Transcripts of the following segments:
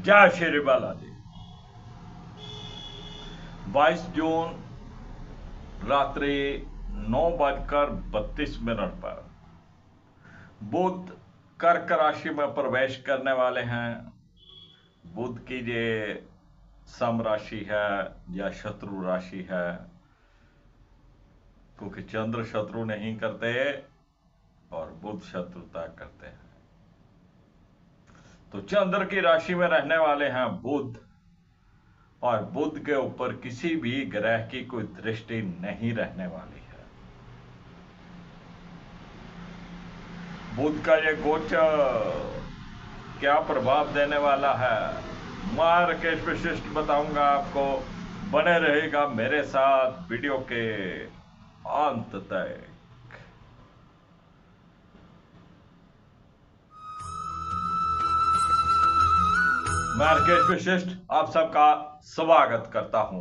जय श्री बालाजी। 22 जून रात्रि 9:32 पर बुध कर्क राशि में प्रवेश करने वाले हैं। बुध की ये सम राशि है या शत्रु राशि है, क्योंकि चंद्र शत्रु नहीं करते और बुध शत्रुता करते हैं। तो चंद्र की राशि में रहने वाले हैं बुध, और बुध के ऊपर किसी भी ग्रह की कोई दृष्टि नहीं रहने वाली है। बुध का ये गोचर क्या प्रभाव देने वाला है, मार्केट विशिष्ट बताऊंगा आपको। बने रहेगा मेरे साथ वीडियो के अंत तक। मार्केट विशिष्ट आप सबका स्वागत करता हूं।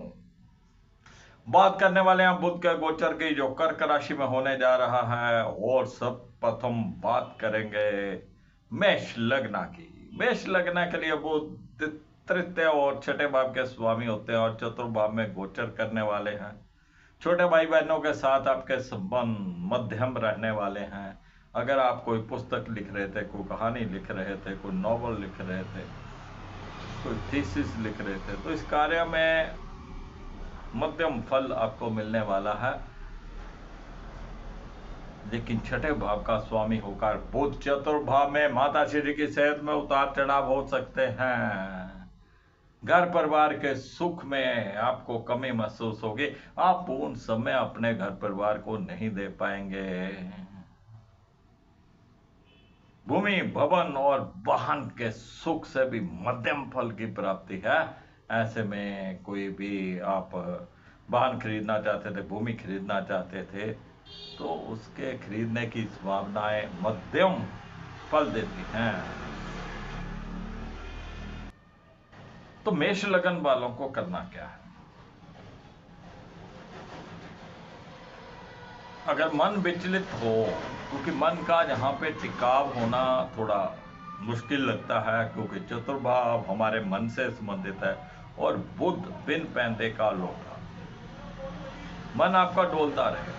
बात करने वाले हैं बुध के गोचर की, जो कर्क राशि में होने जा रहा है। और सब प्रथम बात करेंगे मेष लग्न की। मेष लग्न के लिए बुध तृतीय और छठे भाव के स्वामी होते हैं और चतुर्थ भाव में गोचर करने वाले हैं। छोटे भाई बहनों के साथ आपके संबंध मध्यम रहने वाले हैं। अगर आप कोई पुस्तक लिख रहे थे, कोई कहानी लिख रहे थे, कोई नॉवल लिख रहे थे, कोई थीसिस लिख रहे थे, तो इस कार्य में मध्यम फल आपको मिलने वाला है। लेकिन छठे भाव का स्वामी होकर बुध चतुर्थ भाव में माता श्री की सेहत में उतार चढ़ाव हो सकते हैं। घर परिवार के सुख में आपको कमी महसूस होगी। आप पूर्ण समय अपने घर परिवार को नहीं दे पाएंगे। भूमि भवन और वाहन के सुख से भी मध्यम फल की प्राप्ति है। ऐसे में कोई भी आप वाहन खरीदना चाहते थे, भूमि खरीदना चाहते थे, तो उसके खरीदने की संभावनाएं मध्यम फल देती हैं। तो मेष लगन वालों को करना क्या है? अगर मन विचलित हो, क्योंकि मन का यहाँ पे टिकाव होना थोड़ा मुश्किल लगता है, क्योंकि चतुर्भाव हमारे मन से संबंधित है और बुध बिन पैंदे का लौटा। मन आपका डोलता रहे,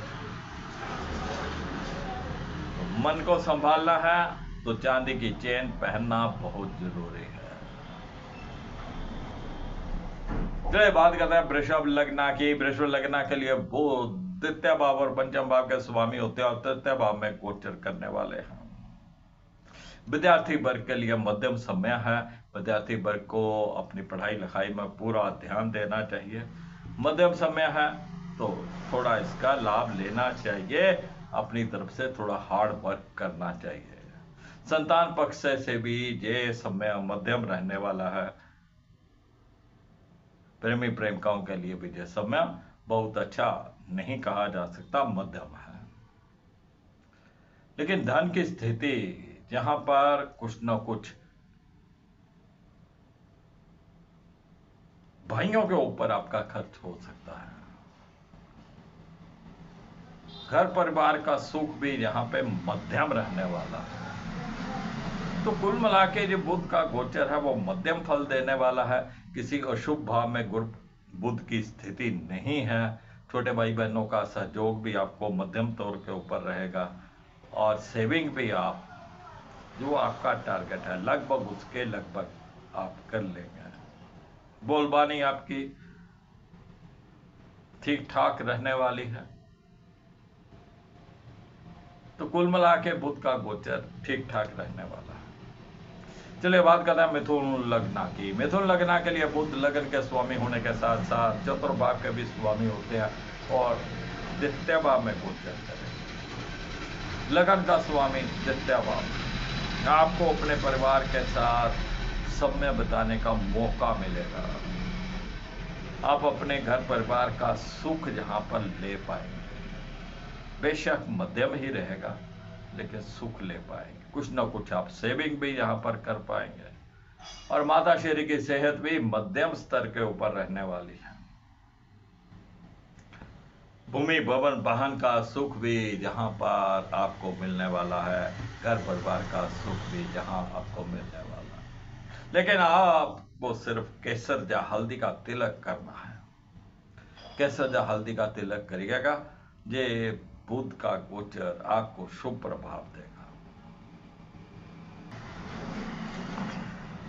तो मन को संभालना है तो चांदी की चेन पहनना बहुत जरूरी है। चलिए बात करते हैं वृषभ लग्न की। वृषभ लग्न के लिए बुध द्वितीय भाव और पंचम भाव के स्वामी होते हैं और तृतीय भाव में गोचर करने वाले हैं। विद्यार्थी वर्ग के लिए मध्यम समय है। विद्यार्थी वर्ग को अपनी पढ़ाई लिखाई में पूरा ध्यान देना चाहिए। मध्यम समय है तो थोड़ा इसका लाभ लेना चाहिए। अपनी तरफ से थोड़ा हार्ड वर्क करना चाहिए। संतान पक्ष से भी ये समय मध्यम रहने वाला है। प्रेमी प्रेमिकाओं के लिए भी यह समय बहुत अच्छा नहीं कहा जा सकता, मध्यम है। लेकिन धन की स्थिति जहां पर कुछ न कुछ भाइयों के ऊपर आपका खर्च हो सकता है। घर परिवार का सुख भी यहां पे मध्यम रहने वाला है। तो कुल मिला के जो बुध का गोचर है वो मध्यम फल देने वाला है। किसी अशुभ भाव में बुध की स्थिति नहीं है। छोटे भाई बहनों का सहयोग भी आपको मध्यम तौर के ऊपर रहेगा और सेविंग भी आप जो आपका टारगेट है लगभग उसके लगभग आप कर लेंगे। बोलबानी आपकी ठीक ठाक रहने वाली है। तो कुल मिला के बुध का गोचर ठीक ठाक रहने वाला है। चलिए बात करते हैं मिथुन लग्न की। मिथुन लग्न के लिए बुध लगन के स्वामी होने के साथ साथ चतुर्थ भाव के भी स्वामी होते हैं और द्वितीय भाव में गोचर करें। लगन का स्वामी द्वितीय भाव, आपको अपने परिवार के साथ समय बिताने का मौका मिलेगा। आप अपने घर परिवार का सुख जहां पर ले पाएंगे। बेशक मध्यम ही रहेगा लेकिन सुख ले पाएंगे। कुछ ना कुछ आप सेविंग भी यहां पर कर पाएंगे और माता श्री की सेहत भी मध्यम स्तर के ऊपर रहने वाली है। भूमि भवन वाहन का सुख भी जहां पर आपको मिलने वाला है। घर परिवार का सुख भी जहां आपको मिलने वाला है। लेकिन आपको सिर्फ केसर या हल्दी का तिलक करना है। केसर या हल्दी का तिलक करिएगा, ये बुध का गोचर आपको शुभ प्रभाव देगा।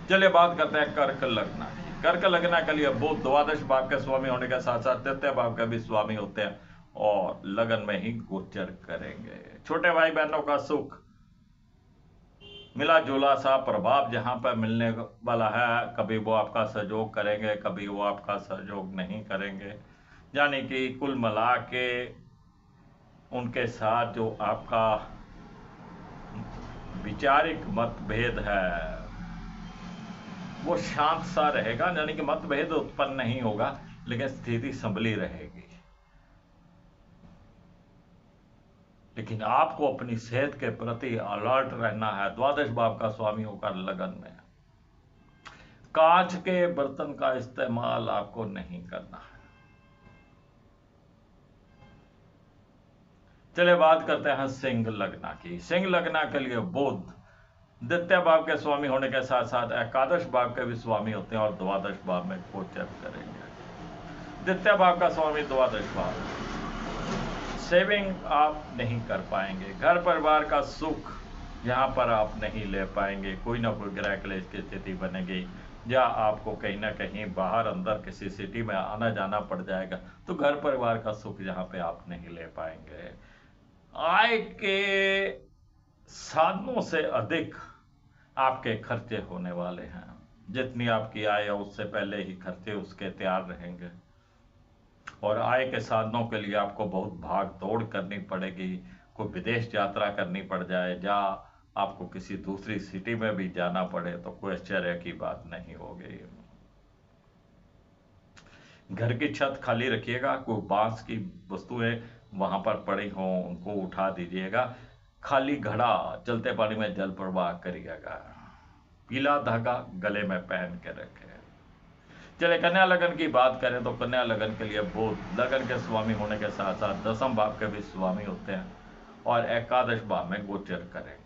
चलिए बात करते हैं कर्क लग्न की। कर्क लग्न के लिए बुध द्वादश भाव के स्वामी होने के साथ साथ तृतीय भाव के भी स्वामी होते हैं और लगन में ही गोचर करेंगे। छोटे भाई बहनों का सुख, मिला जुला सा प्रभाव जहां पर मिलने वाला है। कभी वो आपका सहयोग करेंगे, कभी वो आपका सहयोग नहीं करेंगे। यानी कि कुल मिला के उनके साथ जो आपका विचारिक मतभेद है वो शांत सा रहेगा, यानी कि मतभेद उत्पन्न नहीं होगा, लेकिन स्थिति संभली रहेगी। लेकिन आपको अपनी सेहत के प्रति अलर्ट रहना है। द्वादश भाव का स्वामी होकर लगन में कांच के बर्तन का इस्तेमाल आपको नहीं करना है। चलिए बात करते हैं सिंह लग्न की। सिंह लग्न के लिए बुध द्वितीय भाव के स्वामी होने के साथ साथ एकादश भाव के भी स्वामी होते हैं और द्वादश भाव में गोचर करेंगे। द्वितीय भाव का स्वामी द्वादश भाव, सेविंग आप नहीं कर पाएंगे। घर परिवार का सुख यहां पर आप नहीं ले पाएंगे। कोई ना कोई गृह क्लेश की स्थिति बनेगी या आपको कहीं ना कहीं बाहर अंदर किसी सिटी में आना जाना पड़ जाएगा, तो घर परिवार का सुख यहां पे आप नहीं ले पाएंगे। आय के साधनों से अधिक आपके खर्चे होने वाले हैं। जितनी आपकी आय है उससे पहले ही खर्चे उसके तैयार रहेंगे और आय के साधनों के लिए आपको बहुत भाग दौड़ करनी पड़ेगी। कोई विदेश यात्रा करनी पड़ जाए या आपको किसी दूसरी सिटी में भी जाना पड़े तो कोई आश्चर्य की बात नहीं होगी। घर की छत खाली रखिएगा। कोई बांस की वस्तुएं वहां पर पड़ी हों उनको उठा दीजिएगा। खाली घड़ा चलते पानी में जल प्रवाह करिएगा। पीला धागा गले में पहन के रखें। चले कन्या लगन की बात करें तो कन्या लगन के लिए बुध लगन के स्वामी होने के साथ साथ दसम भाव के भी स्वामी होते हैं और एकादश भाव में गोचर करेंगे।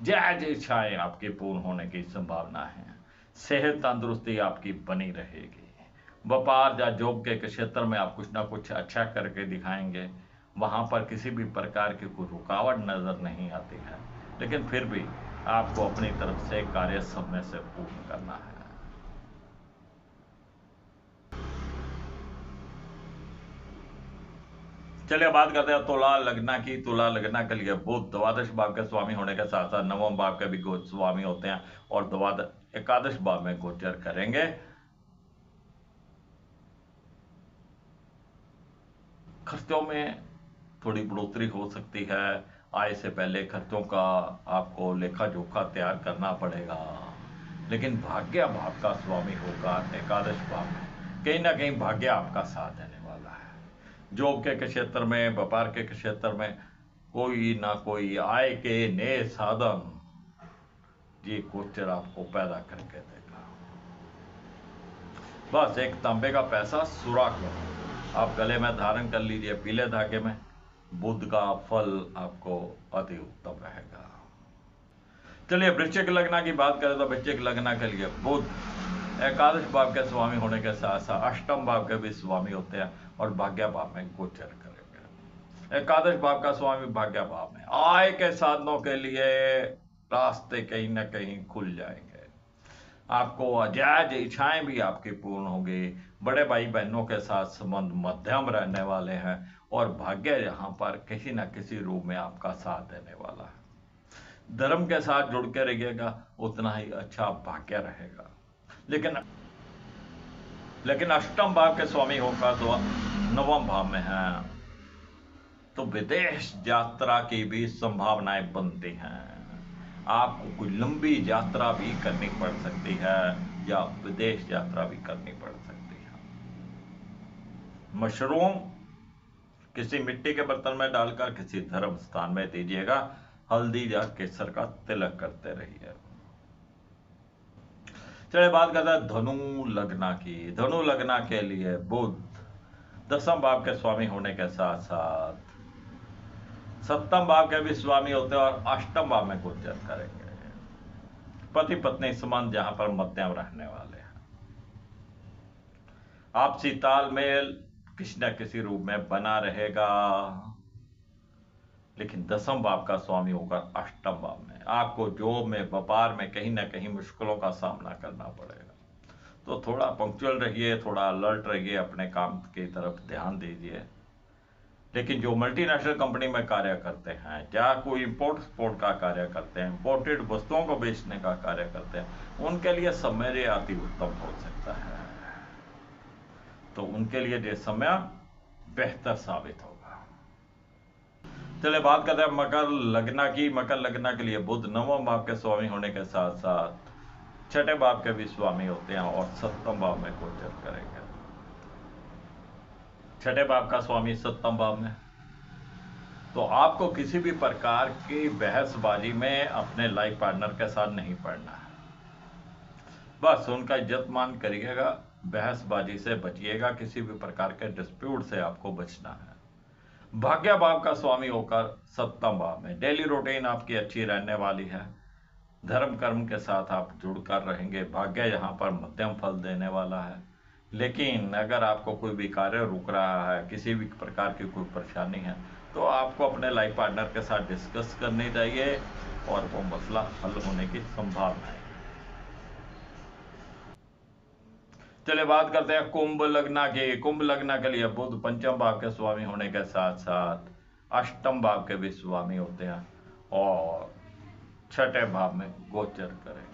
जायज इच्छाएं आपकी पूर्ण होने की संभावना है। सेहत तंदुरुस्ती आपकी बनी रहेगी। व्यापार या जॉब के क्षेत्र में आप कुछ ना कुछ अच्छा करके दिखाएंगे। वहां पर किसी भी प्रकार की कोई रुकावट नजर नहीं आती है, लेकिन फिर भी आपको अपनी तरफ से कार्य समय से पूर्ण करना है। चलिए बात करते हैं तुला लग्न की। तुला लग्न के लिए बुध द्वादश भाव के स्वामी होने के साथ साथ नवम भाव के भी स्वामी होते हैं और एकादश भाव में गोचर करेंगे। खर्चों में थोड़ी बढ़ोतरी हो सकती है। आय से पहले खर्चों का आपको लेखा जोखा तैयार करना पड़ेगा, लेकिन भाग्य भाव का स्वामी होगा एकादश भाव में। कहीं ना कहीं भाग्य आपका साथ देने वाला है। जॉब के क्षेत्र में, व्यापार के क्षेत्र में कोई ना कोई आय के नए साधन ये गोचर आपको पैदा करके देगा। बस एक तांबे का पैसा सुराख लो, आप गले में धारण कर लीजिए पीले धागे में। बुध का फल आपको अति उत्तम रहेगा। चलिए वृश्चिक लग्न की बात करें तो वृश्चिक लग्न के लिए बुध एकादश भाव के स्वामी होने के साथ साथ अष्टम भाव के भी स्वामी होते हैं और भाग्य भाव में गोचर करेंगे। एकादश भाव का स्वामी भाग्य भाव में, आय के साधनों के लिए रास्ते कहीं ना कहीं खुल जाएंगे। आपको अजायज इच्छाएं भी आपकी पूर्ण होगी। बड़े भाई बहनों के साथ संबंध मध्यम रहने वाले हैं और भाग्य यहां पर किसी न किसी रूप में आपका साथ देने वाला है। धर्म के साथ जुड़ के रहिएगा, उतना ही अच्छा भाग्य रहेगा। लेकिन अष्टम भाव के स्वामी होगा तो नवम भाव में है, तो विदेश यात्रा की भी संभावनाएं बनती हैं। आपको कोई लंबी यात्रा भी करनी पड़ सकती है या विदेश यात्रा भी करनी पड़ सकती है। मशरूम किसी मिट्टी के बर्तन में डालकर किसी धर्म स्थान में दीजिएगा। हल्दी या केसर का तिलक करते रहिए। चलिए बात करते हैं धनु लग्न की। धनु लग्न के लिए बुध दसम भाव के स्वामी होने के साथ साथ सप्तम भाव के भी स्वामी होते हैं और अष्टम भाव में गोचर करेंगे। पति पत्नी संबंध जहां पर मध्यम रहने वाले हैं। आपसी तालमेल किसी न किसी रूप में बना रहेगा, लेकिन दसम भाव का स्वामी होकर अष्टम भाव में आपको जॉब में, व्यापार में कहीं ना कहीं मुश्किलों का सामना करना पड़ेगा। तो थोड़ा पंक्चुअल रहिए, थोड़ा अलर्ट रहिए, अपने काम की तरफ ध्यान दीजिए। लेकिन जो मल्टीनेशनल कंपनी में कार्य करते हैं या कोई इंपोर्ट एक्सपोर्ट का कार्य करते हैं, इंपोर्टेड वस्तुओं को बेचने का कार्य करते हैं, उनके लिए समय अति उत्तम हो सकता है। तो उनके लिए ये समय बेहतर साबित होगा। चलिए बात करते हैं मकर लग्न की। मकर लग्न के लिए बुध नवम भाव के स्वामी होने के साथ साथ छठे भाव के भी स्वामी होते हैं और सप्तम भाव में गोचर करेंगे। छठे भाव का स्वामी सप्तम भाव में, तो आपको किसी भी प्रकार की बहसबाजी में अपने लाइफ पार्टनर के साथ नहीं पड़ना है। बस उनका इज्जत मान करिएगा, बहसबाजी से बचिएगा, किसी भी प्रकार के डिस्प्यूट से आपको बचना है। भाग्य भाव का स्वामी होकर सप्तम भाव में डेली रूटीन आपकी अच्छी रहने वाली है। धर्म कर्म के साथ आप जुड़कर रहेंगे। भाग्य यहाँ पर मध्यम फल देने वाला है। लेकिन अगर आपको कोई भी कार्य रुक रहा है, किसी भी प्रकार की कोई परेशानी है, तो आपको अपने लाइफ पार्टनर के साथ डिस्कस करनी चाहिए और वो मसला हल होने की संभावना है। चलिए बात करते हैं कुंभ लग्न की। कुंभ लग्न के लिए बुध पंचम भाव के स्वामी होने के साथ साथ अष्टम भाव के भी स्वामी होते हैं और छठे भाव में गोचर करेंगे।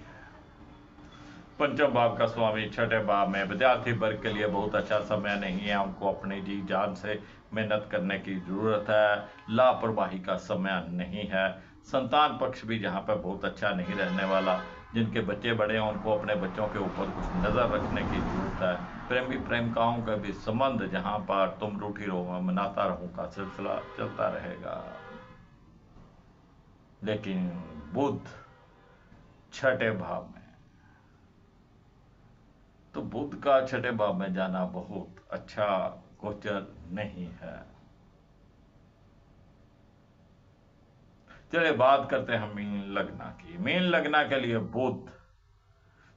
पंचम भाव का स्वामी छठे भाव में, विद्यार्थी वर्ग के लिए बहुत अच्छा समय नहीं है। उनको अपनी जी जान से मेहनत करने की जरूरत है। लापरवाही का समय नहीं है। संतान पक्ष भी जहाँ पर बहुत अच्छा नहीं रहने वाला। जिनके बच्चे बड़े हैं उनको अपने बच्चों के ऊपर कुछ नजर रखने की जरूरत है। प्रेमी प्रेमिकाओं का भी संबंध जहाँ पर तुम रूठी रहो मैं मनाता रहूं का सिलसिला चलता रहेगा। लेकिन बुध छठे भाव में, तो बुध का छठे भाव में जाना बहुत अच्छा गोचर नहीं है। चलिए बात करते हैं मीन लग्न की। मीन लग्न के लिए बुध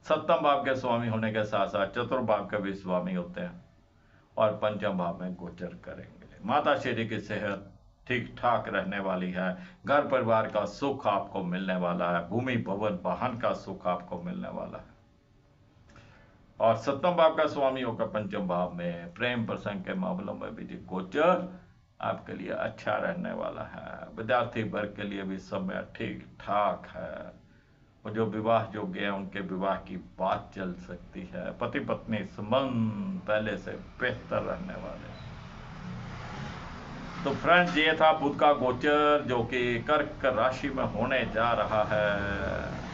सप्तम भाव के स्वामी होने के साथ साथ चतुर्थ भाव के भी स्वामी होते हैं और पंचम भाव में गोचर करेंगे। माता श्री की सेहत ठीक ठाक रहने वाली है। घर परिवार का सुख आपको मिलने वाला है। भूमि भवन वाहन का सुख आपको मिलने वाला है। और सप्तम भाव का स्वामी होकर पंचम भाव में प्रेम प्रसंग के मामलों में भी गोचर आपके लिए अच्छा रहने वाला है। विद्यार्थी वर्ग के लिए भी समय ठीक ठाक है। और जो विवाह योग्य है उनके विवाह की बात चल सकती है। पति पत्नी संबंध पहले से बेहतर रहने वाले। तो फ्रेंड्स, ये था बुध का गोचर जो कि कर्क राशि में होने जा रहा है।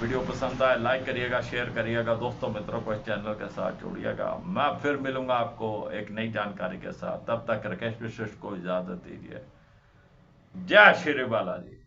वीडियो पसंद आए लाइक करिएगा, शेयर करिएगा, दोस्तों मित्रों को इस चैनल के साथ जोड़िएगा। मैं फिर मिलूंगा आपको एक नई जानकारी के साथ। तब तक राकेश विशिष्ट को इजाजत दीजिए। जय श्री बालाजी।